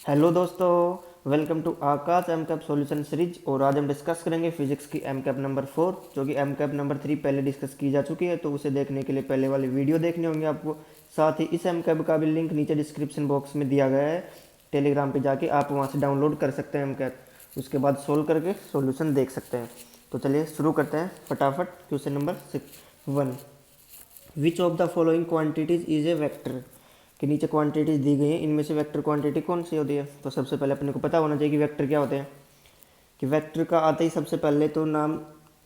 Hello दोस्तों, welcome to Aakash M cap solution series. और आज हम डिस्कस करेंगे फिजिक्स की एम कैप नंबर 4, जो कि एम कैप नंबर 3 पहले डिस्कस की जा चुकी है। तो उसे देखने के लिए पहले वाली वीडियो देखने होंगे आपको। साथ ही इस एम कैप का भी लिंक नीचे डिस्क्रिप्शन बॉक्स में दिया गया है। टेलीग्राम पे जाके आप वहाँ से डाउनलोड कर सकते हैं एम कैप, उसके बाद सोल्व करके सॉल्यूशन देख सकते हैं। तो चलिए शुरू करते हैं फटाफट। Question number 1, which of the following quantities is a vector. के नीचे क्वांटिटीज दी गई हैं, इनमें से वेक्टर क्वांटिटी कौन सी होती है। तो सबसे पहले अपने को पता होना चाहिए कि वेक्टर क्या होते हैं। कि वेक्टर का आते ही सबसे पहले तो नाम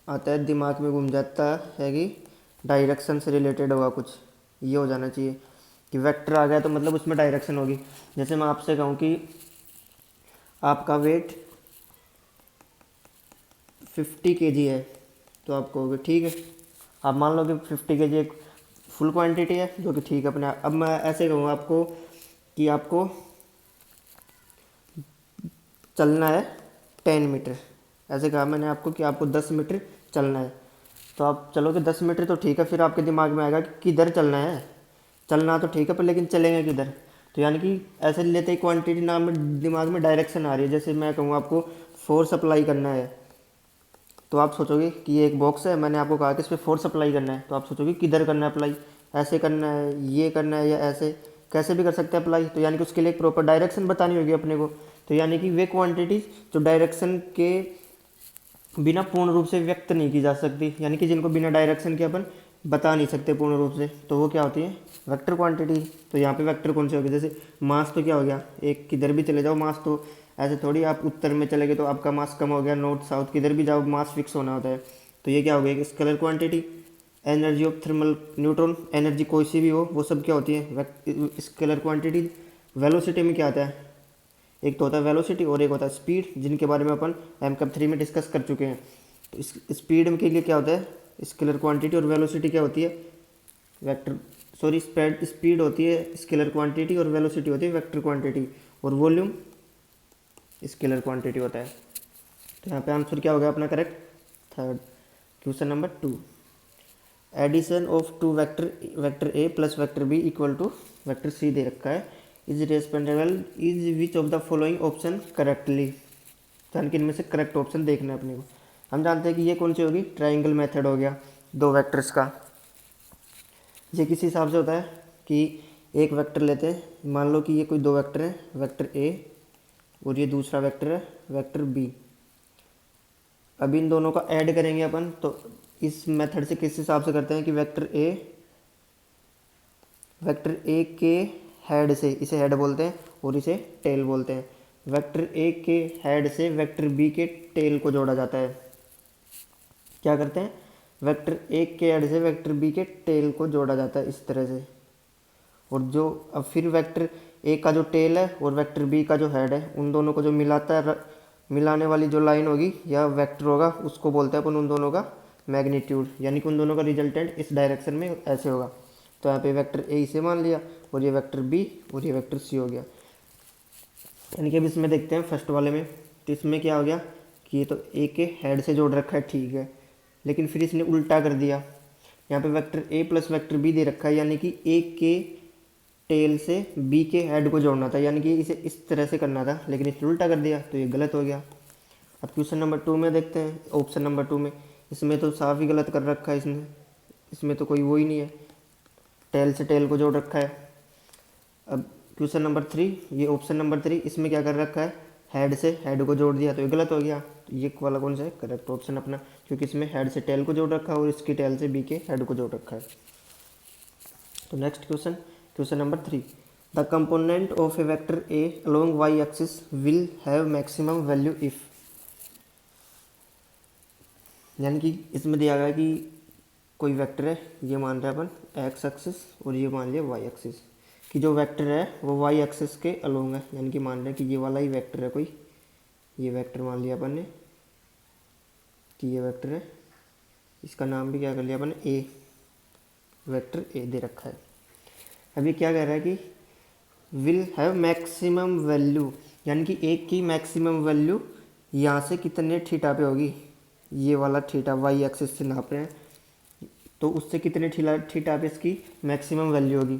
आता है, दिमाग में घूम जाता है कि डायरेक्शन से रिलेटेड होगा कुछ, ये हो जाना चाहिए कि वेक्टर आ गया तो मतलब उसमें डायरेक्शन होगी। जैसे मैं आपसे कहूँ कि आपका वेट 50 kg है, तो आप कहोगे ठीक है। आप मान लो कि 50 kg एक फुल क्वांटिटी है, जो कि ठीक है अपने आप। अब मैं ऐसे कहूँ आपको कि आपको चलना है 10 मीटर। ऐसे कहा मैंने आपको कि आपको 10 मीटर चलना है, तो आप चलोगे 10 मीटर तो ठीक है। फिर आपके दिमाग में आएगा कि किधर चलना है। चलना तो ठीक है पर लेकिन चलेंगे किधर। तो यानी कि ऐसे लेते ही क्वांटिटी नाम में दिमाग में डायरेक्शन आ रही है। जैसे मैं कहूँ आपको फोर्स अप्लाई करना है, तो आप सोचोगे कि ये एक बॉक्स है, मैंने आपको कहा कि इस पर फोर्स अप्लाई करना है, तो आप सोचोगे किधर करना है अप्लाई। ऐसे करना है, ये करना है, या ऐसे कैसे भी कर सकते हैं अप्लाई। तो यानी कि उसके लिए एक प्रॉपर डायरेक्शन बतानी होगी अपने को। तो यानी कि वे क्वांटिटीज जो डायरेक्शन के बिना पूर्ण रूप से व्यक्त नहीं की जा सकती, यानी कि जिनको बिना डायरेक्शन के अपन बता नहीं सकते पूर्ण रूप से, तो वो क्या होती है, वेक्टर क्वांटिटी। तो यहाँ पे वेक्टर कौन से हो गए, जैसे मास तो क्या हो गया, एक किधर भी चले जाओ मास तो ऐसे थोड़ी आप उत्तर में चले गए तो आपका मास कम हो गया, नॉर्थ साउथ किधर भी जाओ मास फिक्स होना होता है। तो ये क्या हो गया, एक scalar quantity. Energy of thermal neutron, energy कोई सी भी हो वो सब क्या होती है, स्केलर क्वांटिटी। वेलोसिटी में क्या आता है, एक तो होता है वेलोसिटी और एक होता है स्पीड, जिनके बारे में अपन एम कैप 3 में डिस्कस कर चुके हैं। तो इस स्पीड के लिए क्या होता है, स्केलर क्वांटिटी, और वेलोसिटी क्या होती है, वेक्टर सॉरी स्प्रेड स्पीड होती है स्केलर क्वांटिटी, और वेलोसिटी होती है वेक्टर क्वांटिटी, और वॉल्यूम स्केलर क्वांटिटी होता है। तो यहाँ पे आंसर क्या हो गया अपना correct, third. Question number 2, addition of two vector, vector A plus vector B equal to vector C दे रखा है, इज रेस्पेंडेबल, is which of the following option correctly. यानी कि इनमें से करेक्ट ऑप्शन देखना है अपने को। हम जानते हैं कि ये कौन सी होगी, ट्राइंगल मेथड हो गया दो वेक्टर्स का। ये किस हिसाब से होता है कि एक वेक्टर लेते हैं, मान लो कि ये कोई दो वेक्टर है, वेक्टर ए और ये दूसरा वेक्टर है वेक्टर बी। अब इन दोनों का ऐड करेंगे अपन, तो इस मेथड से किस हिसाब से करते हैं कि वेक्टर ए के हेड से, इसे हेड बोलते हैं और इसे टेल बोलते हैं। वेक्टर ए के हेड से वेक्टर बी के टेल को जोड़ा जाता है। क्या करते हैं, वेक्टर ए के हेड से वेक्टर बी के टेल को जोड़ा जाता है इस तरह से। और जो अब फिर वेक्टर ए का जो टेल है और वेक्टर बी का जो हेड है, उन दोनों को जो मिलाता है, मिलाने वाली जो लाइन होगी या वेक्टर होगा, उसको बोलते हैं अपन उन दोनों का मैग्नीट्यूड। यानी कि उन दोनों का रिजल्टेंट इस डायरेक्शन में ऐसे होगा। तो यहाँ पे वेक्टर ए इसे मान लिया, और ये वेक्टर बी और ये वेक्टर सी हो गया। यानी कि अब इसमें देखते हैं फर्स्ट वाले में, तो इसमें क्या हो गया कि ये तो ए के हेड से जोड़ रखा है, ठीक है, लेकिन फिर इसने उल्टा कर दिया। यहाँ पे vector A plus vector B दे रखा है, यानी कि ए के टेल से बी के हेड को जोड़ना था, यानी कि इसे इस तरह से करना था, लेकिन इसने उल्टा कर दिया, तो ये गलत हो गया। अब क्वेश्चन नंबर 2 में देखते हैं, ऑप्शन नंबर 2 में, इसमें तो साफ ही गलत कर रखा है इसने, इसमें तो कोई वो ही नहीं है, टेल से टेल को जोड़ रखा है। अब क्वेश्चन नंबर 3, ये ऑप्शन नंबर 3, इसमें क्या कर रखा है, हेड से हेड को जोड़ दिया, तो ये गलत हो गया। तो ये वाला कौन सा है करेक्ट ऑप्शन अपना, क्योंकि इसमें हेड से टेल को जोड़ रखा है और इसकी टेल से बी के हेड को जोड़ रखा है। तो next question, question number 3, the component of a vector A along Y axis will have maximum value if. यानी कि इसमें दिया गया कि कोई वेक्टर है, ये मान रहे हैं अपन एक्स एक्सिस और ये मान लिया वाई एक्सिस, कि जो वेक्टर है वो वाई एक्सिस के अलोंग है। यानी कि मान रहे हैं कि ये वाला ही वेक्टर है कोई, ये वेक्टर मान लिया अपन ने कि ये वेक्टर है, इसका नाम भी क्या कर लिया अपन ने ए, वेक्टर ए दे रखा है। अब ये क्या कह रहा है कि विल हैव मैक्सिमम वैल्यू, यानी कि एक की मैक्सिमम वैल्यू यहाँ से कितने थीटा पे होगी, ये वाला थीटा वाई एक्सिस से नाप रहे हैं, तो उससे कितने थीटा पे इसकी मैक्सिमम वैल्यू होगी।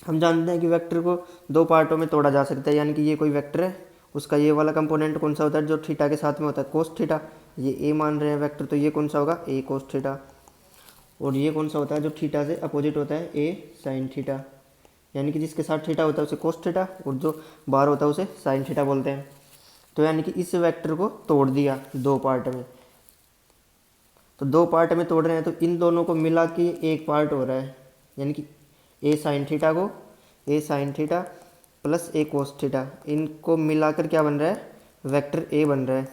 हम जानते हैं कि वेक्टर को दो पार्टों में तोड़ा जा सकता है, यानी कि ये कोई वेक्टर है, उसका ये वाला कंपोनेंट कौन सा होता है जो थीटा के साथ में होता है, कोस थीटा। ये ए मान रहे हैं वेक्टर, तो ये कौन सा होगा, ए कोस थीटा। और ये कौन सा होता है जो थीटा से अपोजिट होता है, ए साइन थीटा। यानी कि जिसके साथ थीटा होता है उसे कोस थीटा, और जो बाहर होता है उसे साइन थीटा बोलते हैं। तो यानी कि इस वेक्टर को तोड़ दिया दो पार्ट में, तो दो पार्ट में तोड़ रहे हैं, तो इन दोनों को मिला के एक पार्ट हो रहा है, यानी कि ए साइन थीटा को, ए साइन थीटा प्लस ए कोस थीटा, इनको मिलाकर क्या बन रहा है, वेक्टर ए बन रहा है।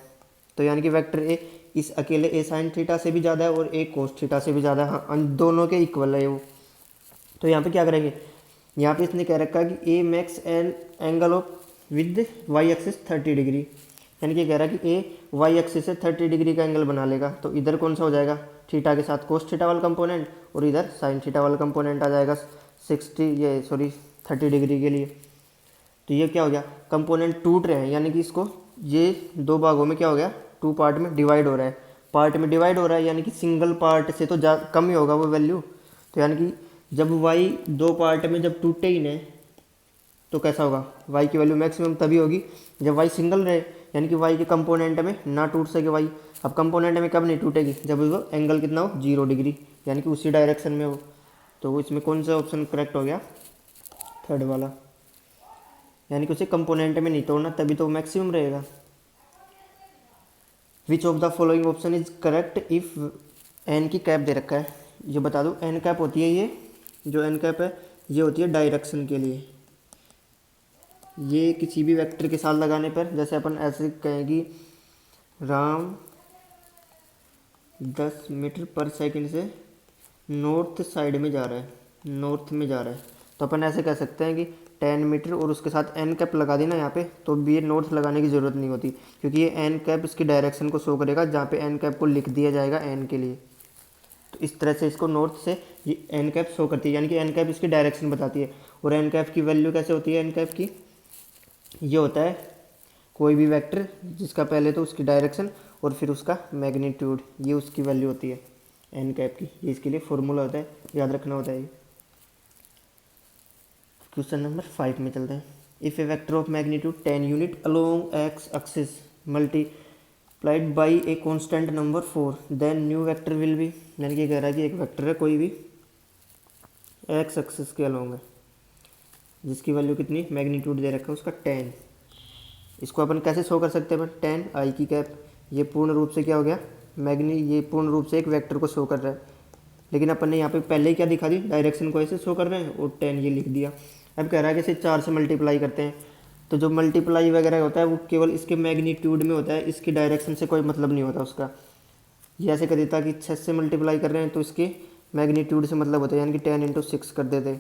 तो यानी कि वेक्टर ए इस अकेले ए साइन थीटा से भी ज़्यादा है और ए कोस थीटा से भी ज़्यादा है, हाँ उन दोनों के इक्वल है वो। तो यहाँ पे क्या करेंगे, यहाँ पे इसने कह रखा है कि A makes an angle of with Y axis 30 degree, यानी कि कह रहा है कि ए वाई एक्सिस से 30 डिग्री का एंगल बना लेगा। तो इधर कौन सा हो जाएगा, थीटा के साथ कोस थीटा वाला कंपोनेंट, और इधर साइन थीटा वाला कंपोनेंट आ जाएगा 30 डिग्री के लिए। तो ये क्या हो गया, कंपोनेंट टूट रहे हैं, यानी कि इसको ये दो भागों में क्या हो गया, टू पार्ट में डिवाइड हो रहा है, पार्ट में डिवाइड हो रहा है, यानी कि सिंगल पार्ट से तो कम ही होगा वो वैल्यू। तो यानी कि जब y दो पार्ट में जब टूटे ही नहीं तो कैसा होगा, y की वैल्यू मैक्सिमम तभी होगी जब y सिंगल रहे, यानी कि y के कंपोनेंट में ना टूट सके y। अब कंपोनेंट में कब नहीं टूटेगी, जब वो एंगल कितना हो, 0 डिग्री, यानी कि उसी डायरेक्शन में हो। तो इसमें कौन सा ऑप्शन करेक्ट हो गया, थर्ड वाला, यानी कि उसे कंपोनेंट में नहीं तोड़ना तभी तो मैक्सिमम रहेगा। Which of the following option is correct if N की कैप दे रखा है, ये बता दो। एन कैप होती है, ये जो एन कैप है ये होती है डायरेक्शन के लिए, ये किसी भी वेक्टर के साथ लगाने पर, जैसे अपन ऐसे कहें कि राम 10 मीटर पर सेकंड से नॉर्थ साइड में जा रहा है, नॉर्थ में जा रहा है, तो अपन ऐसे कह सकते हैं कि 10 मीटर और उसके साथ एन कैप लगा दी ना यहाँ पे, तो भी ये नॉर्थ लगाने की ज़रूरत नहीं होती, क्योंकि ये एन कैप इसकी डायरेक्शन को शो करेगा जहाँ पे एन कैप को लिख दिया जाएगा एन के लिए। तो इस तरह से इसको नॉर्थ से ये एन कैप शो करती है, यानी कि एन कैप इसकी डायरेक्शन बताती है। और एन कैप की वैल्यू कैसे होती है, एन कैप की ये होता है कोई भी वेक्टर जिसका पहले तो उसकी डायरेक्शन और फिर उसका मैग्नीट्यूड, ये उसकी वैल्यू होती है एन कैप की, ये इसके लिए फॉर्मूला होता है, याद रखना होता है ये। क्वेश्चन नंबर 5 में चलते हैं। If a vector of magnitude 10 unit along X axis multiplied by a constant number 4 then new vector will be, यानी कि कह रहा है कि एक वेक्टर है कोई भी एक्स एक्सिस के अलोंग है जिसकी वैल्यू कितनी, मैग्नीट्यूड दे रखा है उसका 10। इसको अपन कैसे शो कर सकते हैं, अपन 10 आई की कैप, ये पूर्ण रूप से क्या हो गया ये पूर्ण रूप से एक वेक्टर को शो कर रहा है, लेकिन अपन ने यहाँ पे पहले ही क्या दिखा दी, डायरेक्शन को ऐसे शो कर रहे हैं और 10 ये लिख दिया। अब कह रहा है कि इसे 4 से मल्टीप्लाई करते हैं, तो जो मल्टीप्लाई वगैरह होता है वो केवल इसके मैग्नीट्यूड में होता है, इसकी डायरेक्शन से कोई मतलब नहीं होता उसका। ये ऐसे कर देता कि 6 से मल्टीप्लाई कर रहे हैं तो इसके मैग्नीट्यूड से मतलब होता है, यानी कि 10 × 6 कर देते,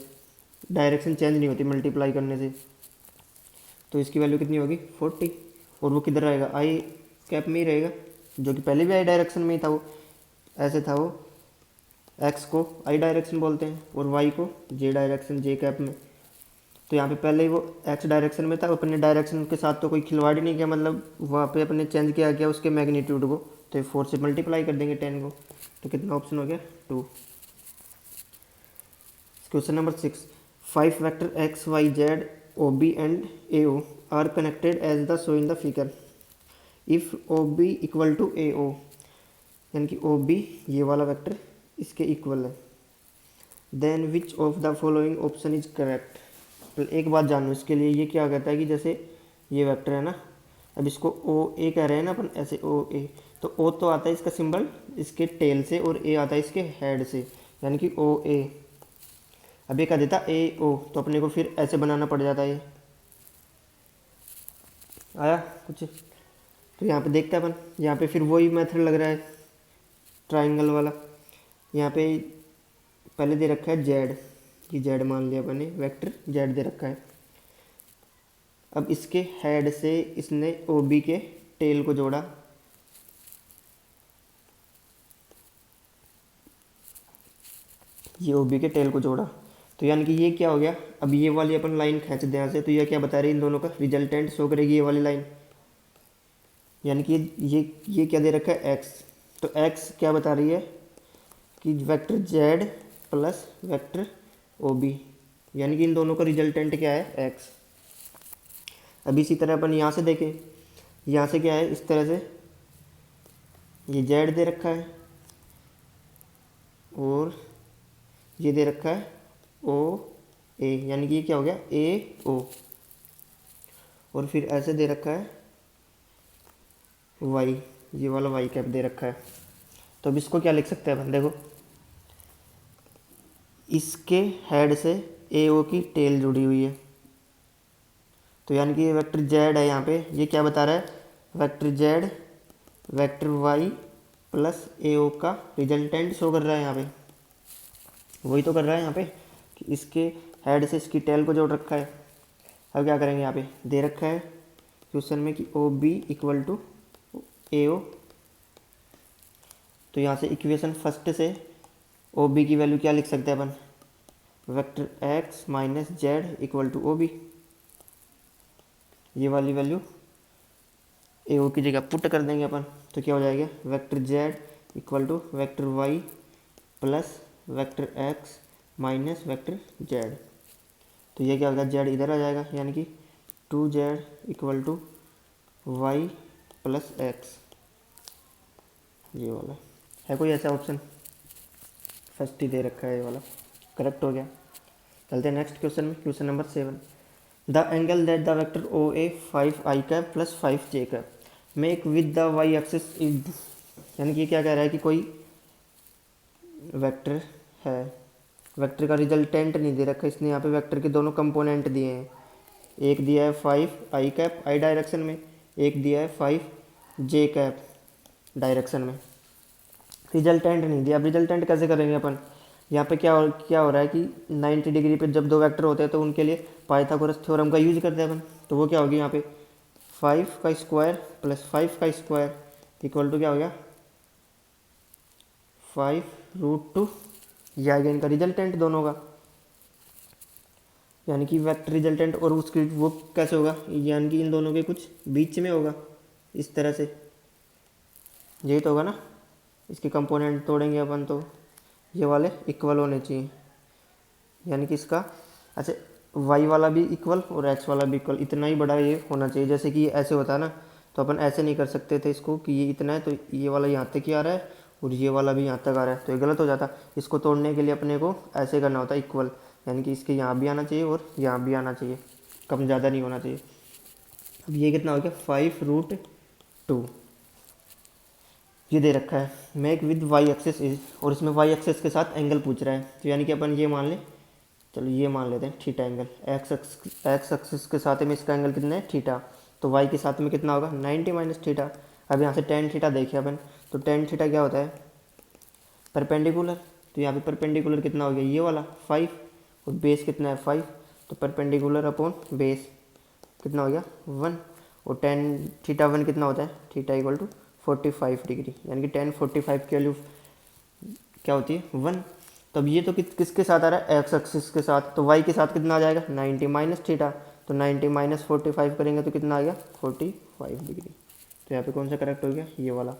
डायरेक्शन चेंज नहीं होती मल्टीप्लाई करने से। तो इसकी वैल्यू कितनी होगी 40, और वो किधर रहेगा, आई कैप में ही रहेगा, जो कि पहले भी आई डायरेक्शन में ही था, वो ऐसे था, वो एक्स को आई डायरेक्शन बोलते हैं और वाई को जे डायरेक्शन, जे कैप में। तो यहाँ पे पहले ही वो एक्स डायरेक्शन में था, अपने डायरेक्शन के साथ तो कोई खिलवाड़ ही नहीं किया, मतलब वहाँ पे अपने चेंज किया गया उसके मैग्नीट्यूड को, तो 4 से मल्टीप्लाई कर देंगे 10 को, तो कितना ऑप्शन हो गया 2। Question number 6, 5 vector X Y Z O B and A O are connected as the show in the figure. If O B equal to A O, यानी कि ओ बी ये वाला वेक्टर इसके इक्वल है, then which of the following option is correct. तो एक बात जानो इसके लिए, ये क्या कहता है कि जैसे ये वेक्टर है ना, अब इसको ओ ए कह रहे हैं ना अपन, ऐसे ओ ए, तो ओ तो आता है इसका सिंबल इसके टेल से और ए आता है इसके हेड से, यानी कि ओ ए। अब ये कह देता ए ओ, तो अपने को फिर ऐसे बनाना पड़ जाता है, ये आया कुछ। तो यहाँ पे देखते हैं अपन, यहाँ पे फिर वही मेथड लग रहा है ट्राइंगल वाला। यहाँ पे पहले दे रखा है जेड, कि जेड मान लिया अपने वेक्टर जेड दे रखा है। अब इसके हेड से इसने ओ बी के टेल को जोड़ा, ये ओ बी के टेल को जोड़ा, तो यानी कि ये क्या हो गया, अब ये वाली अपन लाइन खींच दें यहाँ से, तो ये क्या बता रही है, इन दोनों का रिजल्टेंट शो करेगी ये वाली लाइन, यानी कि ये क्या दे रखा है एक्स, तो एक्स क्या बता रही है कि vector Z plus vector O B, यानी कि इन दोनों का रिजल्टेंट क्या है, x। अब इसी तरह अपन यहाँ से देखें, यहाँ से क्या है, इस तरह से ये z दे रखा है और ये दे रखा है ओ ए, यानी कि ये क्या हो गया, ए ओ। और फिर ऐसे दे रखा है वाई, ये वाला वाई कैप दे रखा है। तो अब इसको क्या लिख सकते हैं अपन, देखो इसके हेड से ए ओ की टेल जुड़ी हुई है, तो यानी कि ये वेक्टर जेड है। यहाँ पे ये क्या बता रहा है, vector Z vector Y plus A O का रिजल्टेंट शो कर रहा है यहाँ पे, वही तो कर रहा है यहाँ पे कि इसके हेड से इसकी टेल को जोड़ रखा है। अब क्या करेंगे, यहाँ पे दे रखा है क्वेश्चन में कि ओ बी इक्वल टू ए ओ, तो यहाँ से इक्वेशन फर्स्ट से ओ बी की वैल्यू क्या लिख सकते हैं अपन, vector X minus Z equal to O B. ये वाली वैल्यू ए ओ की जगह पुट कर देंगे अपन, तो क्या हो जाएगा, vector Z equal to vector Y plus vector X minus vector Z. तो ये क्या होगा, जेड इधर आ जाएगा, यानी कि 2z equal to Y plus X. ये वाला है कोई ऐसा ऑप्शन, फर्स्ट ही दे रखा है, ये वाला करेक्ट हो गया। चलते हैं नेक्स्ट क्वेश्चन में, question number 7। The angle that the vector O A 5i cap plus 5j cap make with the Y axis is, यानी कि क्या कह रहा है कि कोई वेक्टर है, वेक्टर का रिजल्टेंट नहीं दे रखा इसने, यहाँ पे वेक्टर के दोनों कंपोनेंट दिए हैं, एक दिया है 5i कैप आई डायरेक्शन में, एक दिया है 5j कैप डायरेक्शन में, रिजल्टेंट नहीं दिया। अब रिजल्टेंट कैसे करेंगे अपन, यहाँ पे क्या हो रहा है कि 90 डिग्री पे जब दो वेक्टर होते हैं तो उनके लिए पाइथागोरस थ्योरम का यूज करते हैं अपन। तो वो क्या होगी, यहाँ पे 5 का स्क्वायर प्लस 5 का स्क्वायर इक्वल टू क्या हो गया, 5√2। ये आ गया इनका रिजल्टेंट दोनों का, यानी कि वेक्टर रिजल्टेंट। और उसकी वो कैसे होगा, यानी कि इन दोनों के कुछ बीच में होगा, इस तरह से, यही तो होगा ना। इसके कंपोनेंट तोड़ेंगे अपन तो ये वाले इक्वल होने चाहिए, यानी कि इसका अच्छा y वाला भी इक्वल और x वाला भी इक्वल, इतना ही बड़ा ये होना चाहिए। जैसे कि ये ऐसे होता है ना, तो अपन ऐसे नहीं कर सकते थे इसको कि ये इतना है तो ये वाला यहाँ तक ही आ रहा है और ये वाला भी यहाँ तक आ रहा है, तो ये गलत हो जाता। इसको तोड़ने के लिए अपने को ऐसे करना होता है इक्वल, यानी कि इसके यहाँ भी आना चाहिए और यहाँ भी आना चाहिए, कम ज़्यादा नहीं होना चाहिए। अब ये कितना हो गया, 5√2 ये दे रखा है, make with Y axes is, और इसमें वाई एक्सेस के साथ एंगल पूछ रहा है, तो यानी कि अपन ये मान लें, चलो ये मान लेते हैं थीटा एंगल, एक्स एक्सिस के साथ में इसका एंगल कितना है, थीटा, तो वाई के साथ में कितना होगा, 90 माइनस थीटा। अब यहाँ से टेन थीटा देखिए अपन, तो टेन थीटा क्या होता है, परपेंडिकुलर, तो यहाँ पे परपेंडिकुलर कितना हो गया, ये वाला 5, और बेस कितना है 5, तो परपेंडिकुलर अपॉन बेस कितना हो गया 1, और टेन थीटा 1 कितना होता है, थीटा इक्वल टू 45 डिग्री, यानी कि टेन 45 की वैल्यू क्या होती है 1। तो अब ये तो किसके साथ आ रहा है, एक्स एक्सिस के साथ, तो वाई के साथ कितना आ जाएगा 90 माइनस थीटा, तो 90 माइनस 45 करेंगे तो कितना आ गया 45 डिग्री। तो यहाँ पे कौन सा करेक्ट हो गया, ये वाला।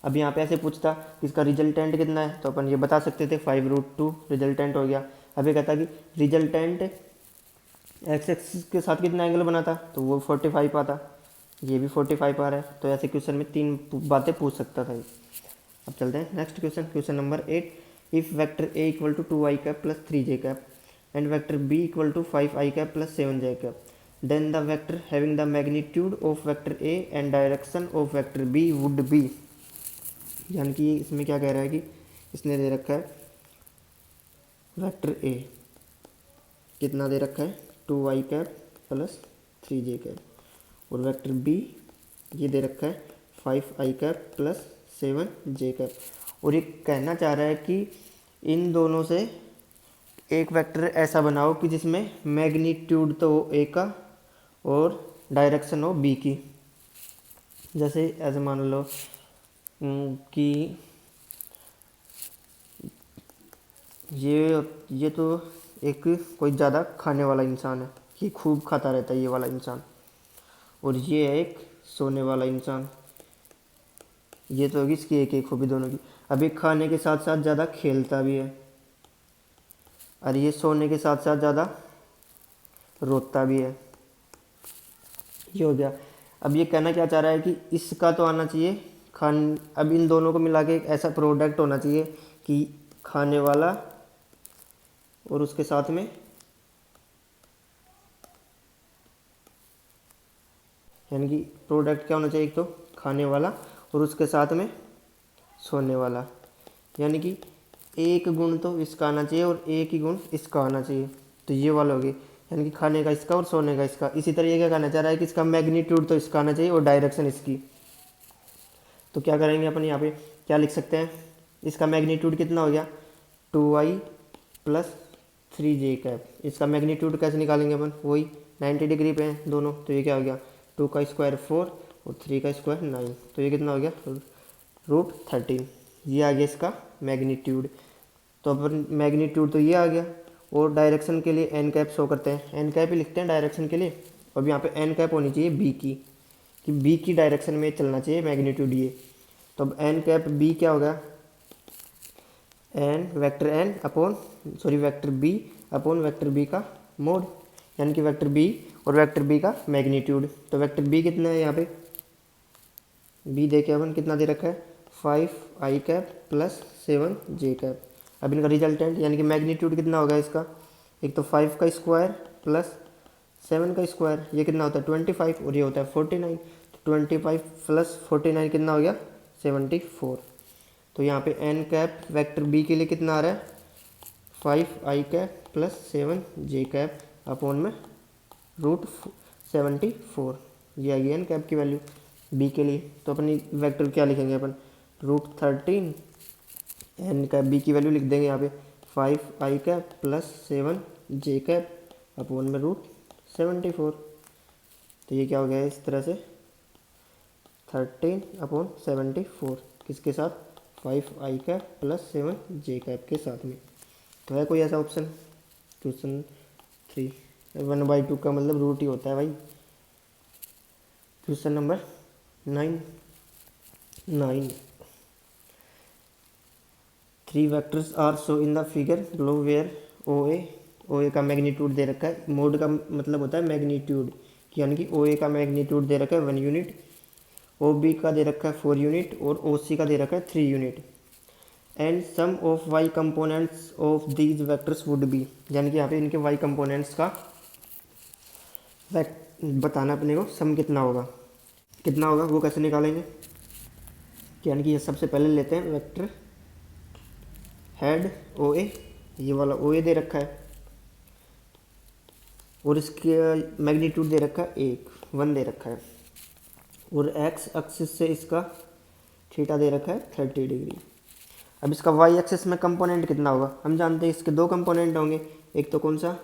अब यहाँ पे ऐसे पूछता कि इसका रिजल्टेंट कितना है, तो अपन ये बता सकते थे 5√2 रिजल्टेंट हो गया। अब ये कहता कि रिजल्टेंट एक्स एक्सिस के साथ कितना एंगल बना था, तो वो 45 आता, ये भी 45 आ रहा है। तो ऐसे क्वेश्चन में 3 बातें पूछ सकता था। अब चलते हैं next question, question number 8। If vector A equal to 2i cap plus 3j cap and vector B equal to 5i cap plus 7j cap, then the vector having the magnitude of vector A and direction of vector B would be. यानी कि इसमें क्या कह रहा है कि इसने दे रखा है वेक्टर ए कितना दे रखा है 2i cap plus 3j cap, और वेक्टर बी ये दे रखा है 5i cap plus 7j cap. और ये कहना चाह रहा है कि इन दोनों से एक वेक्टर ऐसा बनाओ कि जिसमें मैग्नीट्यूड तो हो ए का और डायरेक्शन हो बी की। जैसे ऐसे मान लो कि ये तो एक कोई ज़्यादा खाने वाला इंसान है, ये खूब खाता रहता है ये वाला इंसान, और ये है एक सोने वाला इंसान। ये तो होगी इसकी एक एक खूबी दोनों की। अभी खाने के साथ साथ ज़्यादा खेलता भी है, और ये सोने के साथ साथ ज़्यादा रोता भी है। ये हो गया। अब ये कहना क्या चाह रहा है कि इसका तो आना चाहिए खान, अब इन दोनों को मिला के एक ऐसा प्रोडक्ट होना चाहिए कि खाने वाला और उसके साथ में यानी कि प्रोडक्ट क्या होना चाहिए, एक तो खाने वाला और उसके साथ में सोने वाला, यानी कि एक गुण तो इसका आना चाहिए और एक ही गुण इसका आना चाहिए। तो ये वाला हो गया, यानी कि खाने का इसका और सोने का इसका। इसी तरह ये क्या कहना चाह रहा है कि इसका मैग्नीट्यूड तो इसका आना चाहिए और डायरेक्शन इसकी। तो क्या करेंगे अपन, यहाँ पे क्या लिख सकते हैं, इसका मैग्नीट्यूड कितना हो गया 2i प्लस 3j कैप। इसका मैग्नीट्यूड कैसे निकालेंगे अपन, वही 90 डिग्री पे हैं दोनों। तो ये क्या हो गया 2 का स्क्वायर 4 और 3 का स्क्वायर 9। तो ये कितना हो गया √13। ये आ गया इसका मैग्नीट्यूड। तो अपन मैग्नीट्यूड तो ये आ गया, और डायरेक्शन के लिए एन कैप शो करते हैं, एन कैप ही लिखते हैं डायरेक्शन के लिए। अब यहाँ पे एन कैप होनी चाहिए बी की, कि बी की डायरेक्शन में चलना चाहिए मैग्नीट्यूड ये। तो अब एन कैप बी क्या होगा, vector B upon vector B का मोड, यानी कि वेक्टर बी और वेक्टर बी का मैग्नीट्यूड। तो वेक्टर बी कितना है, यहाँ पे बी देखे अपन कितना दे रखा है 5i cap plus 7j cap. अब इनका रिजल्टेंट यानी कि मैग्नीट्यूड कितना होगा इसका, एक तो 5 का स्क्वायर प्लस 7 का स्क्वायर, ये कितना होता है 25 और ये होता है 49। तो 25 प्लस 49 कितना हो गया 74। तो यहाँ पे एन कैप वेक्टर बी के लिए कितना आ रहा है 5i cap plus 7j cap upon में √74। ये आएगी एन कैप की वैल्यू बी के लिए। तो अपनी वेक्टर क्या लिखेंगे अपन √13, एन कैप बी की वैल्यू लिख देंगे यहाँ पे 5i cap plus 7j cap upon में √74। तो ये क्या हो गया इस तरह से 13/74 किसके साथ 5i cap plus 7j cap के साथ में। तो है कोई ऐसा ऑप्शन, क्वेश्चन 3 1/2 का मतलब रूट ही होता है भाई। Question number 9 3 vectors are show in the figure below where O A का मैग्नीट्यूड दे रखा है। मोड का मतलब होता है मैग्नीट्यूड, यानी कि ओ ए का मैग्नीट्यूड दे रखा है 1 यूनिट, ओ बी का दे रखा है 4 यूनिट और ओ सी का दे रखा है 3 unit. And sum of Y components of these vectors would be, यानी कि यहाँ पे इनके वाई कंपोनेंट्स का बताना अपने को सम कितना होगा वो कैसे निकालेंगे। यानी कि ये सबसे पहले लेते हैं वेक्टर हेड ओ ए, ये वाला ओ ए दे रखा है और इसके मैग्नीट्यूड दे रखा है 1 दे रखा है, और एक्स एक्सिस से इसका थीटा दे रखा है 30 डिग्री। अब इसका वाई एक्सिस में कंपोनेंट कितना होगा, हम जानते हैं इसके 2 कंपोनेंट होंगे, एक तो कौन सा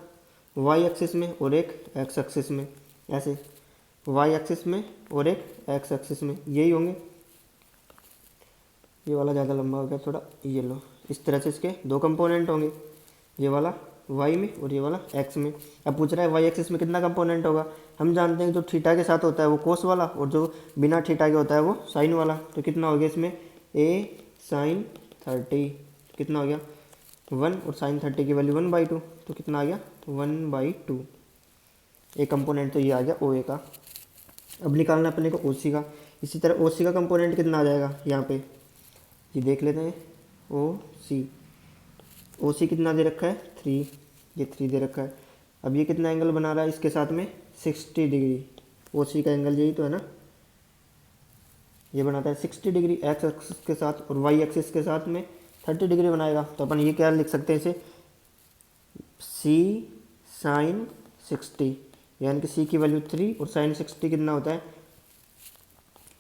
वाई एक्सिस में और एक एक्स एक्सिस में, ऐसे वाई एक्सिस में और एक एक्स एक्सिस में यही होंगे। ये वाला ज़्यादा लंबा हो गया थोड़ा, ये लो, इस तरह से इसके 2 कंपोनेंट होंगे, ये वाला वाई में और ये वाला एक्स में। अब पूछ रहा है वाई एक्सिस में कितना कंपोनेंट होगा, हम जानते हैं जो थीटा के साथ होता है वो कोस वाला और जो बिना थीटा के होता है वो साइन वाला। तो कितना हो गया इसमें ए साइन 30 कितना हो गया 1 और साइन 30 की वैल्यू 1/2, तो कितना आ गया 1/2। एक कंपोनेंट तो ये आ गया ओ ए का। अब निकालना अपने को ओ सी का। इसी तरह ओ सी का कंपोनेंट कितना आ जाएगा, यहाँ पे ये देख लेते हैं ओ सी कितना दे रखा है 3, ये 3 दे रखा है। अब ये कितना एंगल बना रहा है इसके साथ में 60 डिग्री, ओ सी का एंगल यही तो है ना, ये बनाता है 60 डिग्री एक्स एक्सिस के साथ और वाई एक्सिस के साथ में 30 डिग्री बनाएगा। तो अपन ये क्या लिख सकते हैं इसे सी साइन 60, यानी कि सी की वैल्यू 3 और साइन 60 कितना होता है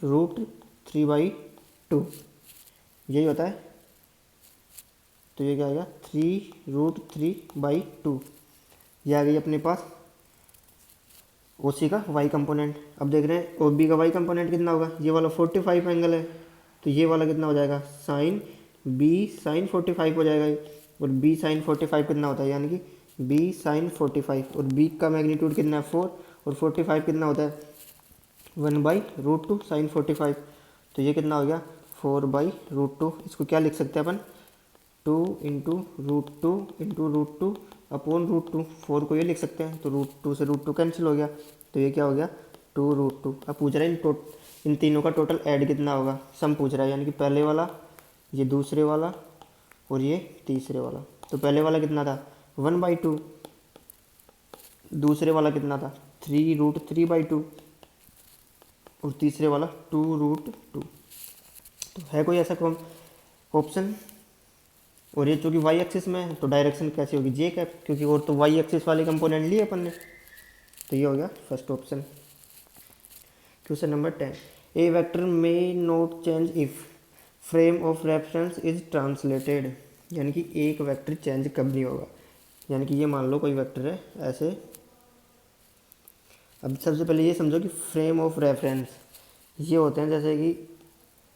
√3/2, यही होता है। तो ये क्या आ गया 3√3/2, ये आ गई अपने पास ओ सी का वाई कंपोनेंट। अब देख रहे हैं ओ बी का वाई कंपोनेंट कितना होगा, ये वाला 45 एंगल है, तो ये वाला कितना हो जाएगा साइन बी साइन 45 हो जाएगा, और बी साइन 45 कितना होता है, यानी कि बी साइन 45, और बी का मैग्नीट्यूड कितना है 4 और 45 कितना होता है 1/√2 साइन 45। तो ये कितना हो गया 4/√2। इसको क्या लिख सकते हैं अपन 2 × √2 अपॉन √2। 4 को ये लिख सकते हैं, तो √2 से √2 कैंसिल हो गया, तो ये क्या हो गया 2 √2। अब पूछ रहा है इन तीनों का टोटल ऐड कितना होगा, सम पूछ रहा है, यानी कि पहले वाला, ये दूसरे वाला और ये तीसरे वाला। तो पहले वाला कितना था 1/2, दूसरे वाला कितना था 3√3/2 और तीसरे वाला 2√2। तो है कोई ऐसा कौन ऑप्शन, और ये चूँकि वाई एक्सिस में है तो डायरेक्शन कैसे होगी जे कैप, क्योंकि और तो वाई एक्सिस वाले कंपोनेंट लिए अपन ने। तो ये हो गया first option. Question number 10, A vector may not change if frame of reference is translated, यानी कि एक वेक्टर चेंज कब नहीं होगा, यानी कि ये मान लो कोई वेक्टर है ऐसे। अब सबसे पहले ये समझो कि फ्रेम ऑफ रेफरेंस ये होते हैं जैसे कि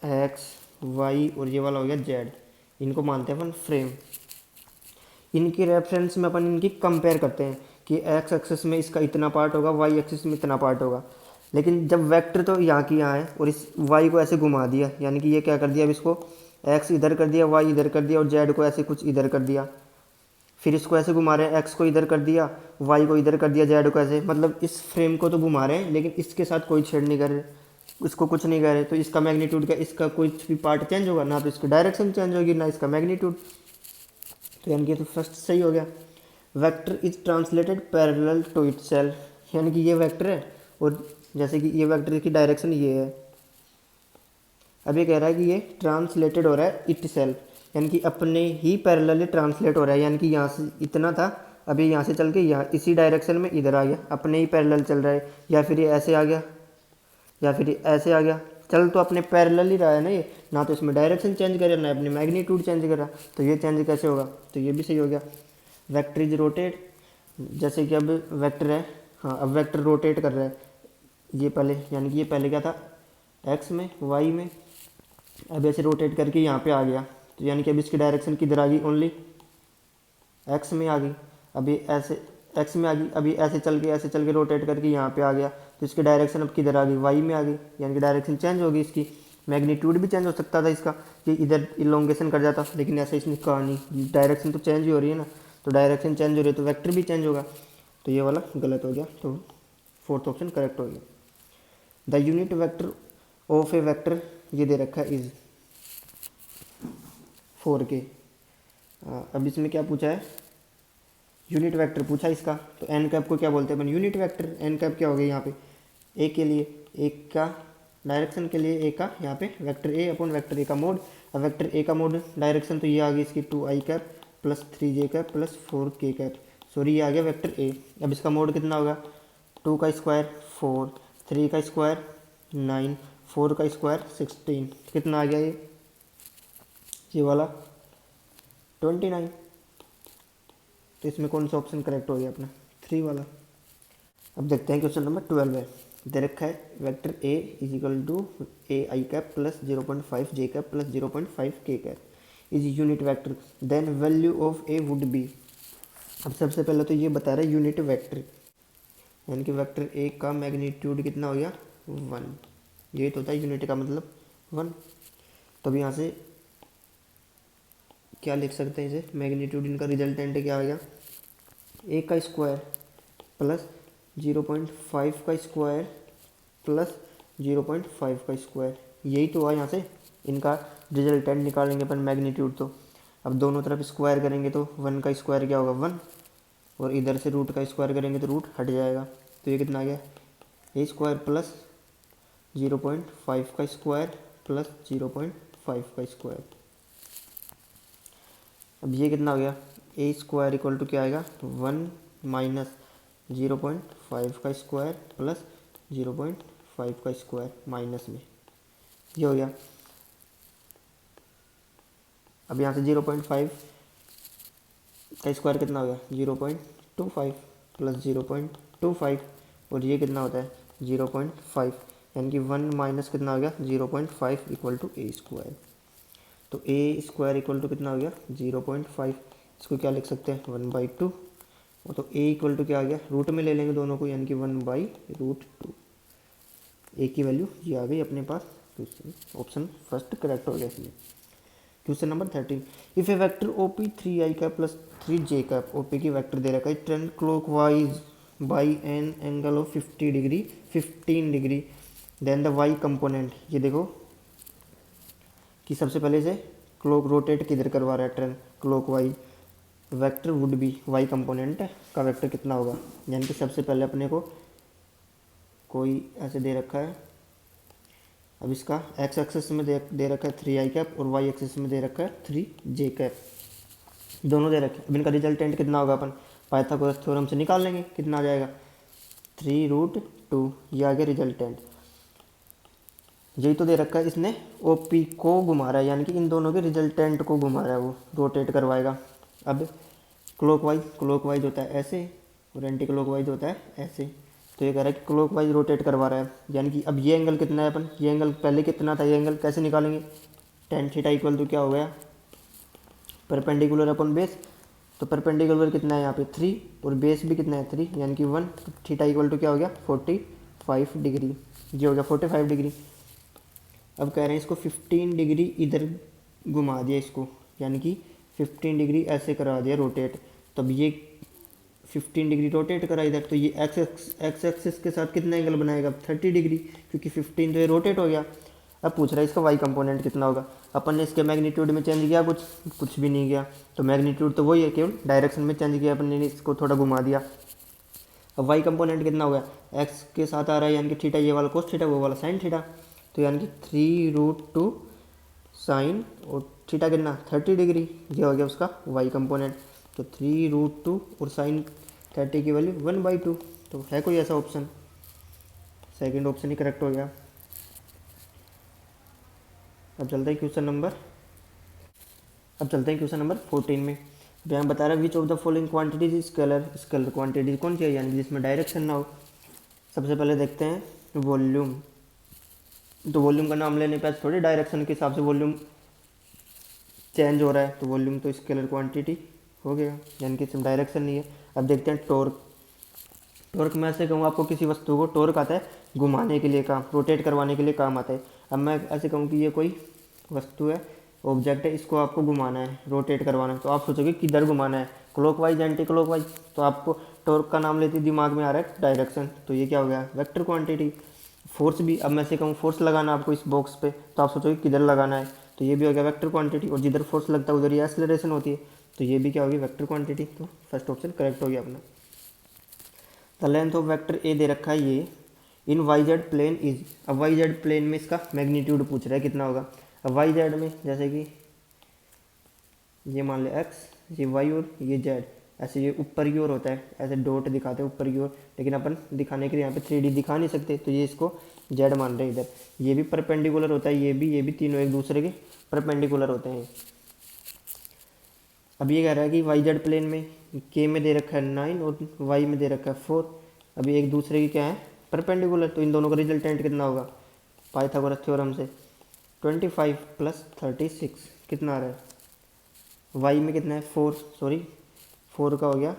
एक्स वाई और ये वाला हो गया जेड, इनको मानते हैं अपन फ्रेम। इनकी रेफरेंस में अपन इनकी कंपेयर करते हैं कि एक्स एक्सिस में इसका इतना पार्ट होगा, वाई एक्सिस में इतना पार्ट होगा। लेकिन जब वेक्टर तो यहाँ की यहाँ है और इस वाई को ऐसे घुमा दिया, यानी कि ये क्या कर दिया, अब इसको एक्स इधर कर दिया, वाई इधर कर दिया और जेड को ऐसे कुछ इधर कर दिया। फिर इसको ऐसे घुमा रहे हैं, एक्स को इधर कर दिया, वाई को इधर कर दिया, जेड को ऐसे, मतलब इस फ्रेम को तो घुमा रहे हैं लेकिन इसके साथ कोई छेड़ नहीं कर रहे, इसको कुछ नहीं कर रहे। तो इसका मैग्नीट्यूड क्या, इसका कुछ भी पार्ट चेंज होगा ना, तो इसकी डायरेक्शन चेंज होगी ना इसका मैग्नीट्यूड। तो यानी कि तो फर्स्ट सही हो गया। Vector is translated parallel to itself, यानी कि ये वेक्टर है और जैसे कि ये वेक्टर की डायरेक्शन ये है। अब ये कह रहा है कि ये ट्रांसलेटेड हो रहा है इटसेल्फ, यानी कि अपने ही पैरेलली ट्रांसलेट हो रहा है, यानी कि यहाँ से इतना था अभी यहाँ से चल के यहाँ इसी डायरेक्शन में इधर आ गया, अपने ही पैरेलल चल रहा है। या फिर ये ऐसे आ गया या फिर ये ऐसे आ गया, चल तो अपने पैरेलल ही रहा है ना ये, ना तो इसमें डायरेक्शन चेंज करे ना अपने मैग्नीट्यूड चेंज करा, तो ये चेंज कैसे होगा, तो ये भी सही हो गया। वेक्टर इज रोटेट, जैसे कि अब वेक्टर है, हाँ अब वेक्टर रोटेट कर रहा है, ये पहले यानी कि ये पहले क्या था एक्स में वाई में, अब ऐसे रोटेट करके यहाँ पे आ गया, तो यानी कि अब इसकी डायरेक्शन किधर आ गई, ओनली एक्स में आ गई। अभी ऐसे एक्स में आ गई, अभी ऐसे चल के रोटेट करके यहाँ पे आ गया, तो इसकी डायरेक्शन अब किधर आ गई, वाई में आ गई, यानी कि डायरेक्शन चेंज होगी। इसकी मैग्नीट्यूड भी चेंज हो सकता था इसका, कि इधर इलोंगेशन कर जाता, लेकिन ऐसा इसने कहा नहीं, डायरेक्शन तो चेंज ही हो रही है ना, तो डायरेक्शन चेंज हो रही है तो वेक्टर भी चेंज होगा, तो ये वाला गलत हो गया, तो फोर्थ ऑप्शन करेक्ट हो गया। The unit vector of a vector ये दे रखा है इज 4k। अब इसमें क्या पूछा है, यूनिट वेक्टर पूछा इसका, तो एन कैप को क्या बोलते हैं अपन, यूनिट वेक्टर। एन कैप क्या हो गया यहाँ पे, ए के लिए एक का डायरेक्शन के लिए ए का यहाँ पे vector A upon vector A का मोड। अब वेक्टर ए का मोड डायरेक्शन तो ये आ गई इसकी 2i cap plus 3j cap plus 4k cap, sorry ये आ गया वेक्टर ए। अब इसका मोड कितना होगा, 2 का स्क्वायर 4, 3 का स्क्वायर 9, 4 का स्क्वायर 16, कितना आ गया ये वाला 29। तो इसमें कौन सा ऑप्शन करेक्ट हो गया अपना 3 वाला। अब देखते हैं क्वेश्चन नंबर 12 है, दे रखा है vector a is equal to a i cap plus 0.5 j cap plus 0.5 k cap is unit vector, then value of a would be. अब सबसे पहले तो ये बता रहा है यूनिट वेक्टर, यानी कि वेक्टर ए का मैग्नीट्यूड कितना हो गया 1, ये तो होता है यूनिट का मतलब 1। तो अब यहाँ से क्या लिख सकते हैं इसे, मैग्नीट्यूड इनका रिजल्टेंट क्या आ गया, ए का स्क्वायर प्लस 0.5 का स्क्वायर प्लस 0.5 का स्क्वायर, यही तो हुआ यहाँ से इनका रिजल्टेंट निकालेंगे अपन मैग्नीट्यूड। तो अब दोनों तरफ स्क्वायर करेंगे तो 1 का स्क्वायर क्या होगा 1, और इधर से रूट का स्क्वायर करेंगे तो रूट हट जाएगा, तो ये कितना आ गया ए स्क्वायर प्लस 0.5 का स्क्वायर प्लस 0.5 का स्क्वायर। अब ये कितना हो गया ए स्क्वायर इक्वल टू क्या आएगा 1 माइनस 0.5 का स्क्वायर प्लस 0.5 का स्क्वायर माइनस में, ये हो गया। अब यहाँ से 0.5 का स्क्वायर कितना हो गया 0.25 प्लस 0.25, और ये कितना होता है 0.5, यानी कि 1 माइनस कितना हो गया 0.5 इक्वल टू ए स्क्वायर। तो ए स्क्वायर इक्वल टू कितना हो गया 0.5, इसको क्या लिख सकते हैं 1/2, और तो ए इक्वल टू क्या आ गया रूट में ले लेंगे दोनों को, यानी कि 1/√2। ए की वैल्यू ये आ गई अपने पास, तो ऑप्शन फर्स्ट करेक्ट हो गया इसमें। Question number 13, if a vector O P 3i cap plus 3j cap O P की वेक्टर दे रखा है turned clockwise by an angle of 50 degree 15 degree, then the y component, ये देखो कि सबसे पहले से क्लॉक रोटेट किधर करवा रहा है turned clockwise, vector would be y component का वेक्टर कितना होगा, यानी कि सबसे पहले अपने को कोई ऐसे दे रखा है, अब इसका एक्स एक्सिस में दे रखा है 3i कैप और वाई एक्सिस में दे रखा है 3j कैप, दोनों दे रखे। अब इनका रिजल्टेंट कितना होगा अपन पाइथागोरस थ्योरम से निकाल लेंगे, कितना आ जाएगा 3√2, ये आ गया रिजल्टेंट। यही तो दे रखा है, इसने ओपी को घुमा रहा है, यानी कि इन दोनों के रिजल्टेंट को घुमा रहा है, वो रोटेट करवाएगा। अब क्लॉकवाइज होता है ऐसे और एंटी क्लॉकवाइज होता है ऐसे, तो ये कह रहा है कि क्लॉकवाइज रोटेट करवा रहा है, यानी कि अब ये एंगल कितना है अपन, ये एंगल पहले कितना था, ये एंगल कैसे निकालेंगे, टेन थीटा इक्वल टू क्या हो गया परपेंडिकुलर अपन बेस, तो परपेंडिकुलर कितना है यहाँ पे 3 और बेस भी कितना है 3 यानी कि 1, तो थीटा इक्वल टू क्या हो गया 45 डिग्री, ये हो गया 45 डिग्री। अब कह रहे हैं इसको 15 डिग्री इधर घुमा दिया इसको, यानी कि 15 डिग्री ऐसे करा दिया रोटेट, तब ये 15 डिग्री रोटेट करा इधर, तो ये एक्स एक्सिस के साथ कितना एंगल बनाएगा 30 डिग्री, क्योंकि 15 तो ये रोटेट हो गया। अब पूछ रहा है इसका वाई कंपोनेंट कितना होगा, अपन ने इसके मैग्नीट्यूड में चेंज किया कुछ भी नहीं किया, तो मैग्नीट्यूड तो वही है, केवल डायरेक्शन में चेंज किया अपन ने, इसको थोड़ा घुमा दिया। अब वाई कंपोनेंट कितना होगा, एक्स के साथ आ रहा है यानी कि थीटा ये वाला कोस थीटा वो वाला साइन थीटा, तो यानी कि 3√2 साइन और थीटा कितना 30 डिग्री, ये हो गया उसका वाई कंपोनेंट। तो 3√2 और साइन 30 की वैल्यू 1/2, तो है कोई ऐसा ऑप्शन, सेकंड ऑप्शन ही करेक्ट हो गया। अब चलते हैं क्वेश्चन नंबर 14 में। अब यहाँ बता रहा है विच of the following quantities scalar quantities कौन सी है, यानी जिसमें डायरेक्शन ना हो। सबसे पहले देखते हैं वॉल्यूम, तो वॉल्यूम का नाम लेने पर थोड़ी डायरेक्शन के हिसाब से वॉल्यूम चेंज हो रहा है, तो वॉल्यूम तो स्केलर क्वांटिटी हो गया, यानी कि इसमें डायरेक्शन नहीं है। अब देखते हैं टॉर्क मैं ऐसे कहूँ आपको किसी वस्तु को टॉर्क आता है घुमाने के लिए काम, रोटेट करवाने के लिए काम आता है। अब मैं ऐसे कहूँ कि ये कोई वस्तु है, ऑब्जेक्ट है, इसको आपको घुमाना है रोटेट करवाना है, तो आप सोचोगे किधर घुमाना है क्लॉकवाइज एंटी क्लॉकवाइज, तो आपको टॉर्क का नाम लेते दिमाग में आ रहा है डायरेक्शन, तो ये क्या हो गया वेक्टर क्वांटिटी। फोर्स भी, अब मैं से कहूँ फोर्स लगाना आपको इस बॉक्स पे, तो आप सोचोगे किधर लगाना है, तो ये भी हो गया वेक्टर क्वांटिटी, और जिधर फोर्स लगता है उधर ये एक्सेलरेशन होती है, तो ये भी क्या होगी वेक्टर क्वांटिटी, तो फर्स्ट ऑप्शन करेक्ट हो गया अपना। The length of vector A दे रखा है ये in Y Z plane is, अब वाई जेड प्लेन में इसका मैग्नीट्यूड पूछ रहा है कितना होगा। अब वाई जेड में जैसे कि ये मान ले एक्स, ये वाई और ये जेड, ऐसे ये ऊपर की ओर होता है, ऐसे डॉट दिखाते हैं ऊपर की ओर, लेकिन अपन दिखाने के लिए यहाँ पे 3D दिखा नहीं सकते, तो ये इसको जेड मान रहे हैं इधर। ये भी परपेंडिकुलर होता है, ये भी तीनों एक दूसरे के परपेंडिकुलर होते हैं। अब ये कह रहा है कि वाई जेड प्लेन में के में दे रखा है 9 और वाई में दे रखा है 4, अभी एक दूसरे की क्या है परपेंडिकुलर, तो इन दोनों का रिजल्टेंट कितना होगा पाइथागोरस थ्योरम से 25 + 36 कितना आ रहा है, वाई में कितना है 4 का हो गया,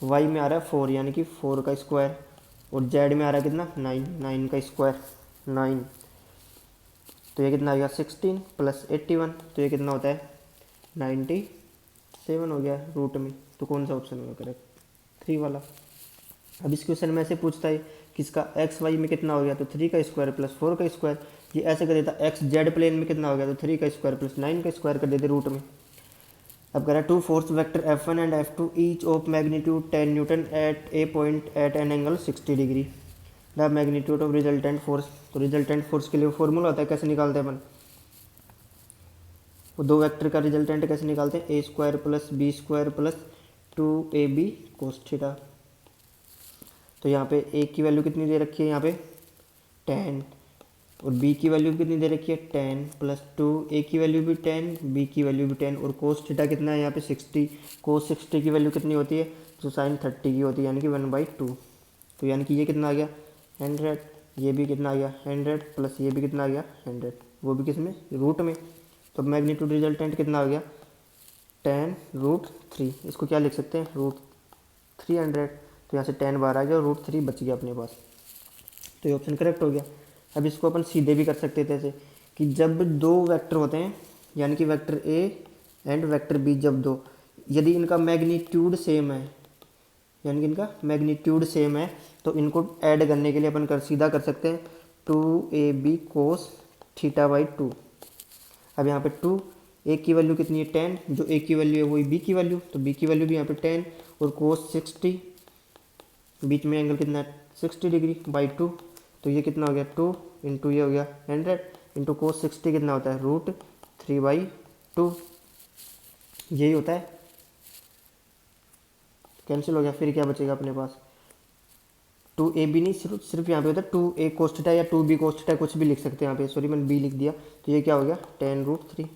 वाई में आ रहा है 4 यानी कि 4 का स्क्वायर, और जेड में आ रहा है कितना 9 का स्क्वायर 9, तो ये कितना आ गया 16 + 81, तो ये कितना होता है 97 हो गया रूट में, तो कौन सा ऑप्शन होगा करेक्ट 3 वाला। अब इस क्वेश्चन में ऐसे पूछता है कि इसका एक्स वाई में कितना हो गया, तो 3 का स्क्वायर + 4 का स्क्वायर, ये ऐसे कर देता एक्स जेड प्लेन में कितना हो गया, तो 3 का स्क्वायर + 9 का स्क्वायर कर देते रूट में। अब कह रहा है two force vector F1 and F2 each of magnitude 10 newton at a point at an angle 60 degree, the magnitude of resultant force, तो रिजल्टेंट फोर्स के लिए फॉर्मूला होता है, कैसे निकालते हैं अपन, वो दो वेक्टर का रिजल्टेंट कैसे निकालते हैं, a² + b² + 2ab cos theta. तो यहाँ पे a की वैल्यू कितनी दे रखी है यहाँ पे 10, और b की वैल्यू भी कितनी दे रखी है 10 + 2, a की वैल्यू भी 10, b की वैल्यू भी 10, और cos थीटा कितना है यहाँ पे 60, cos 60 की वैल्यू कितनी होती है, तो sin 30 की होती है, यानी कि 1/2, तो यानी कि ये कितना आ गया 100, ये भी कितना आ गया 100 प्लस ये भी कितना आ गया 100, वो भी किस में रूट में, तो मैग्नीट्यूड रिजल्टेंट कितना आ गया 10√3, इसको क्या लिख सकते हैं √300, तो यहाँ से 10 बाहर आ गया और √3 बच गया अपने पास, तो ये ऑप्शन करेक्ट हो गया। अब इसको अपन सीधे भी कर सकते थे ऐसे कि जब दो वेक्टर होते हैं यानी कि vector A and vector b जब दो, यदि इनका मैग्नीट्यूड सेम है, यानी कि इनका मैग्नीट्यूड सेम है, तो इनको ऐड करने के लिए अपन सीधा कर सकते हैं 2ab कोस थीटा बाई 2। अब यहाँ पे 2 ए की वैल्यू कितनी है 10, जो ए की वैल्यू है वही बी की वैल्यू, तो बी की वैल्यू भी यहाँ पे 10 और कोस 60, बीच में एंगल कितना है 60 डिग्री बाई 2, तो ये कितना हो गया 2 इंटू ये हो गया 100 इंटू कोस 60 कितना होता है √3/2, यही होता है। कैंसिल हो गया, फिर क्या बचेगा अपने पास 2ab नहीं, सिर्फ यहाँ पे होता है 2a कोस थीटा या 2b कोस थीटा, कुछ भी लिख सकते हैं यहाँ पे, सॉरी मैंने b लिख दिया, तो ये क्या हो गया 10√3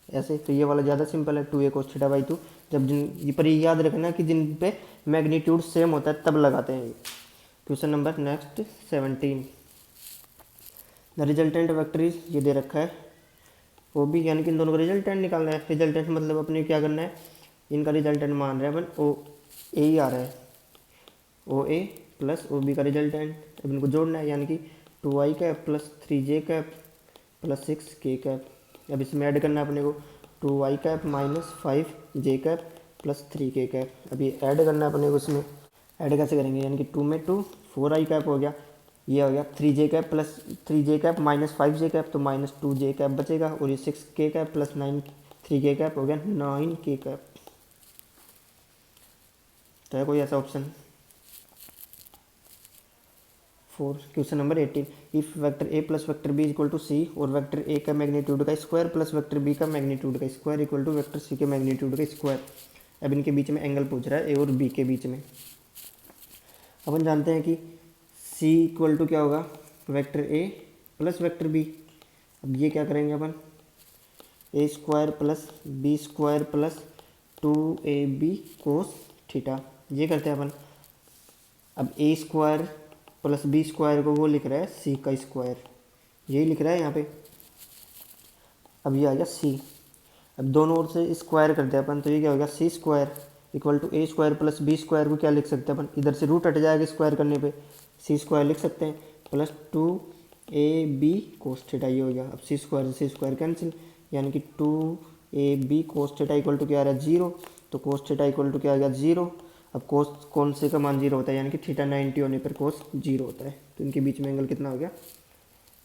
ऐसे। तो ये वाला ज़्यादा सिंपल है 2a कोस थीटा बाई 2, जब जिन पर ये याद रखना कि जिन पे मैग्नीट्यूड सेम होता है तब लगाते हैं। Question number next 17, the resultant vector is, ये दे रखा है वो भी, यानी कि इन दोनों का रिजल्टेंट निकालना है। रिजल्टेंट मतलब अपने क्या करना है, इनका रिजल्टेंट मान रहे हैं अपन ओ ए ही आ रहा है, ओ ए प्लस ओ बी का रिजल्टेंट, अब इनको जोड़ना है, यानी कि 2i cap plus 3j cap plus 6k cap. अब इसमें ऐड करना है अपने को 2i cap minus 5j cap plus 3k cap. अब ये ऐड करना है अपने को, इसमें ऐड कैसे करेंगे, यानी कि 2 में 2 4i कैप हो गया, ये हो गया 3j cap plus 3j cap minus 5j cap, तो माइनस 2j कैप बचेगा, और ये 6k cap plus 3k cap हो गया 9k कैप। तो है कोई ऐसा option 4। Question number 18, if vector A plus vector B equal to C और वेक्टर ए का मैग्नीट्यूड का स्क्वायर प्लस वेक्टर बी का मैग्नीट्यूड का square equal to vector C के मैग्नीट्यूड का स्क्वायर। अब इनके बीच में एंगल पूछ रहा है ए और बी के बीच में। अपन जानते हैं कि सी इक्वल टू क्या होगा vector A plus vector B. अब ये क्या करेंगे अपन, ए square plus B square plus 2ab cos theta, ये करते हैं अपन। अब A square plus B square को वो लिख रहा है सी का स्क्वायर, यही लिख रहा है यहाँ पे। अब ये आ गया सी, अब दोनों ओर से स्क्वायर करते हैं अपन, तो ये क्या हो गया C square equal to A square plus B square को क्या लिख सकते हैं अपन, इधर से रूट हट जाएगा स्क्वायर करने पे, सी स्क्वायर लिख सकते हैं प्लस 2ab कोस थीटा, ये हो गया। अब सी स्क्वायर से सी स्क्वायर कैंसिल, यानी कि 2ab cos theta equal to क्या आ रहा है 0, तो कोस थीटा इक्वल टू क्या आ गया 0। अब कोस कौन से का मान 0 होता है, यानी कि थीटा 90 होने पर कोस 0 होता है, तो इनके बीच में एंगल कितना हो गया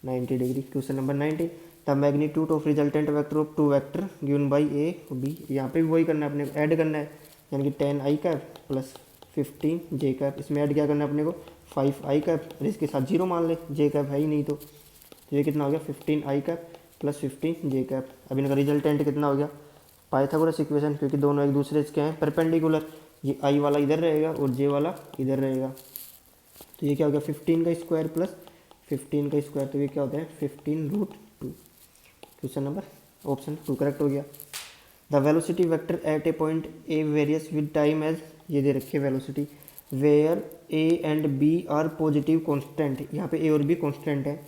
90 degree. Question number 19, the magnitude of resultant vector of 2 vector given by A और बी। यहाँ पे भी वही करना है अपने को, ऐड करना है, यानी कि 10i cap plus 15j cap. इसमें ऐड क्या करना है अपने को 5i कैप, और इसके साथ 0 मान ले, j कैप है ही नहीं, तो ये कितना हो गया 15i cap plus 15j cap. अब इनका रिजल्टेंट कितना हो गया पाइथागोरस इक्वेशन, क्योंकि दोनों एक दूसरे के हैं परपेंडिकुलर, ये i वाला इधर रहेगा और j वाला इधर रहेगा, तो ये क्या हो गया 15 का स्क्वायर प्लस 15 का स्क्वायर, तो ये क्या होता है 15√2। क्वेश्चन नंबर ऑप्शन 2 करेक्ट हो गया। The velocity vector at a point A varies with time as, ये दे रखी है velocity, where a and b are positive constant, यहाँ पे ए और बी कॉन्स्टेंट है।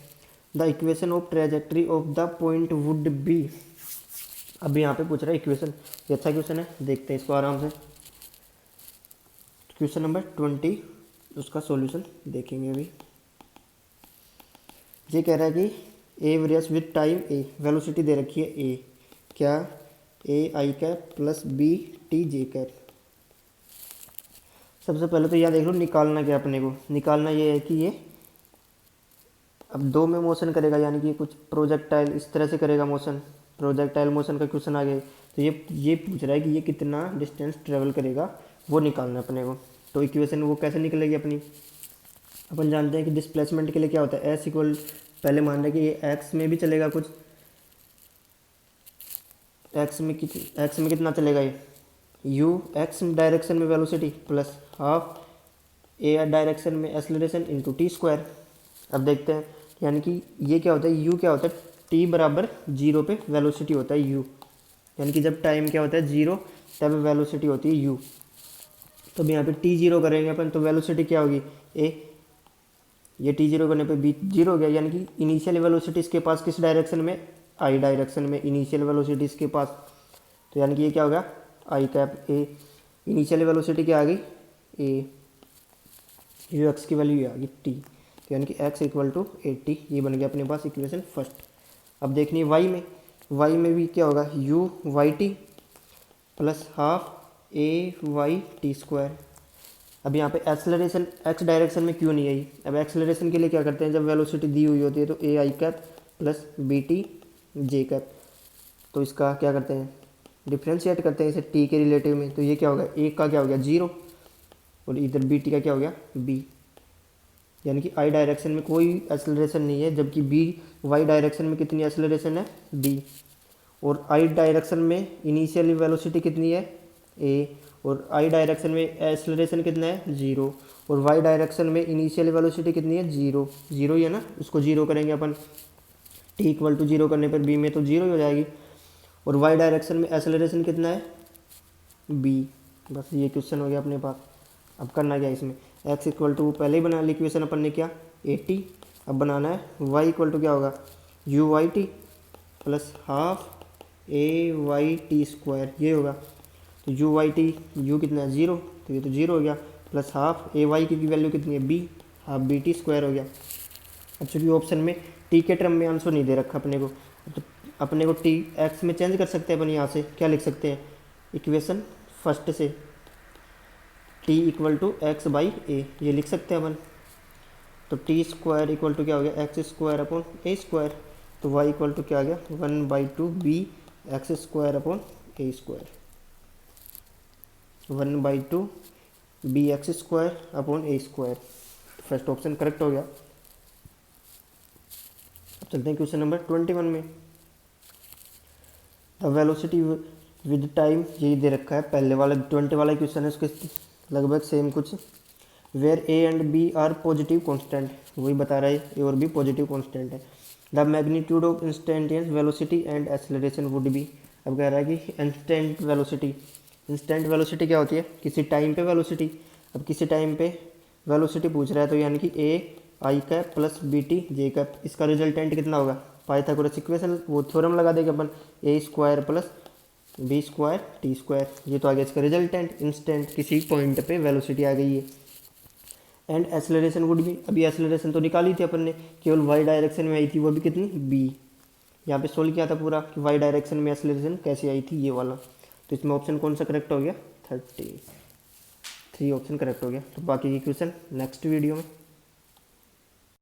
The equation of trajectory of the point would be. अब यहाँ पे पूछ रहा है इक्वेशन, ये अच्छा क्वेश्चन है, देखते हैं इसको आराम से। क्वेश्चन नंबर 20, उसका सॉल्यूशन देखेंगे अभी। ये कह रहा है कि a varies with time a, velocity दे रखी है ए, क्या a i cap plus b t j cap. सबसे पहले तो यह देख लो निकालना क्या अपने को, निकालना ये है कि ये अब 2 में मोशन करेगा, यानी कि कुछ प्रोजेक्टाइल इस तरह से करेगा मोशन, प्रोजेक्टाइल मोशन का क्वेश्चन आ गया। तो ये पूछ रहा है कि ये कितना डिस्टेंस ट्रेवल करेगा, वो निकालना है अपने को। तो इक्वेशन वो कैसे निकलेगी अपनी, अपन जानते हैं कि डिस्प्लेसमेंट के लिए क्या होता है एस इक्वल, पहले मान रहे कि ये एक्स में भी चलेगा, कुछ एक्स में कितना चलेगा, ये यू एक्स डायरेक्शन में वेलोसिटी प्लस हाफ ए डायरेक्शन में एक्सेलरेशन इंटू टी स्क्वायर। अब देखते हैं, यानी कि ये क्या होता है यू क्या होता है टी बराबर 0 पे वेलोसिटी होता है यू, यानी कि जब टाइम क्या होता है 0 तब वेलोसिटी होती है यू। तो अब यहाँ पे t0 करेंगे अपन, तो वेलोसिटी क्या होगी ए, ये t0 करने पे b 0 हो गया, यानी कि इनिशियल वेलोसिटी इसके पास किस डायरेक्शन में आई डायरेक्शन में इनिशियल वेलोसिटी इसके पास, तो यानी कि ये क्या होगा आई कैप ए, इनिशियल वेलोसिटी क्या आ गई ए, यू एक्स की वैल्यू आ गई टी, तो यानी कि x इक्वल टू 80, ये बन गया अपने पास इक्वेशन फर्स्ट। अब देखनी है y में, वाई में भी क्या होगा, u y t plus half a y t square. अब यहाँ पे एक्सेलरेशन एक्स डायरेक्शन में क्यों नहीं आई, अब एक्सेलरेशन के लिए क्या करते हैं, जब वेलोसिटी दी हुई होती है तो ए i cap plus b t j cap, तो इसका क्या करते हैं, डिफ्रेंशिएट करते हैं इसे टी के रिलेटिव में, तो ये क्या होगा, एक का क्या हो गया जीरो और इधर बी टी का क्या हो गया बी, यानी कि आई डायरेक्शन में कोई एक्सेलरेशन नहीं है, जबकि बी वाई डायरेक्शन में कितनी एक्सेलरेशन है बी, और आई डायरेक्शन में इनिशियल वेलोसिटी कितनी है ए, और आई डायरेक्शन में एक्सेलरेशन कितना है जीरो, और वाई डायरेक्शन में इनिशियल वेलोसिटी कितनी है जीरो, जीरो ही है ना, उसको जीरो करेंगे अपन, टी इक्वल टू जीरो करने पर बी में तो जीरो ही हो जाएगी, और वाई डायरेक्शन में एक्सेलरेशन कितना है बी। बस ये क्वेश्चन हो गया अपने पास। अब करना क्या इसमें, एक्स इक्वल टू पहले ही बना ली इक्वेशन अपन ने क्या 80, अब बनाना है वाई इक्वल टू क्या होगा u y t plus half a y t square, ये होगा, तो यू वाई टी यू कितना है जीरो, तो ये तो जीरो हो गया, प्लस हाफ ए वाई की वैल्यू कितनी है b, half b t square हो गया। अब चूँकि ऑप्शन में टी के टर्म में आंसर नहीं दे रखा अपने को, तो अपने को टी एक्स में चेंज कर सकते हैं अपन, यहाँ से क्या लिख सकते हैं इक्वेशन फर्स्ट से t equal to x by a, ये लिख सकते हैं अपन, तो टी स्क्वायर इक्वल टू क्या हो गया x square upon a square, तो वाई इक्वल टू क्या आ गया 1/2 b x square upon a square, 1/2 b x square upon a square, first option correct हो गया। अब चलते हैं क्वेश्चन नंबर 21 में, द वेलोसिटी विद टाइम, यही दे रखा है, पहले वाला 20 वाला क्वेश्चन है उसके लगभग सेम कुछ, where a and b are positive constant, वही बता रहा है ए और बी पॉजिटिव कांस्टेंट है, the magnitude of instantaneous velocity and acceleration would be, अब कह रहा है कि इंस्टेंट वेलोसिटी, इंस्टेंट वेलोसिटी क्या होती है किसी टाइम पे वेलोसिटी, अब किसी टाइम पे वेलोसिटी पूछ रहा है तो यानी कि a i cap plus b t j cap, इसका रिजल्टेंट कितना होगा पाइथागोरस इक्वेशन, वो थ्योरम लगा देंगे अपन ए square plus B square t square, ये तो आ गया इसका रिजल्टेंट, इंस्टेंट किसी पॉइंट पे वेलोसिटी आ गई है, एंड एक्सेलरेशन वुड भी, अभी एक्सेलरेशन तो निकाली थी अपन ने, केवल वाई डायरेक्शन में आई थी, वो भी कितनी बी, यहाँ पे सोल्व किया था पूरा कि वाई डायरेक्शन में एक्सेलरेशन कैसे आई थी ये वाला, तो इसमें ऑप्शन कौन सा करेक्ट हो गया 33 ऑप्शन करेक्ट हो गया। तो बाकी की क्वेश्चन नेक्स्ट वीडियो में।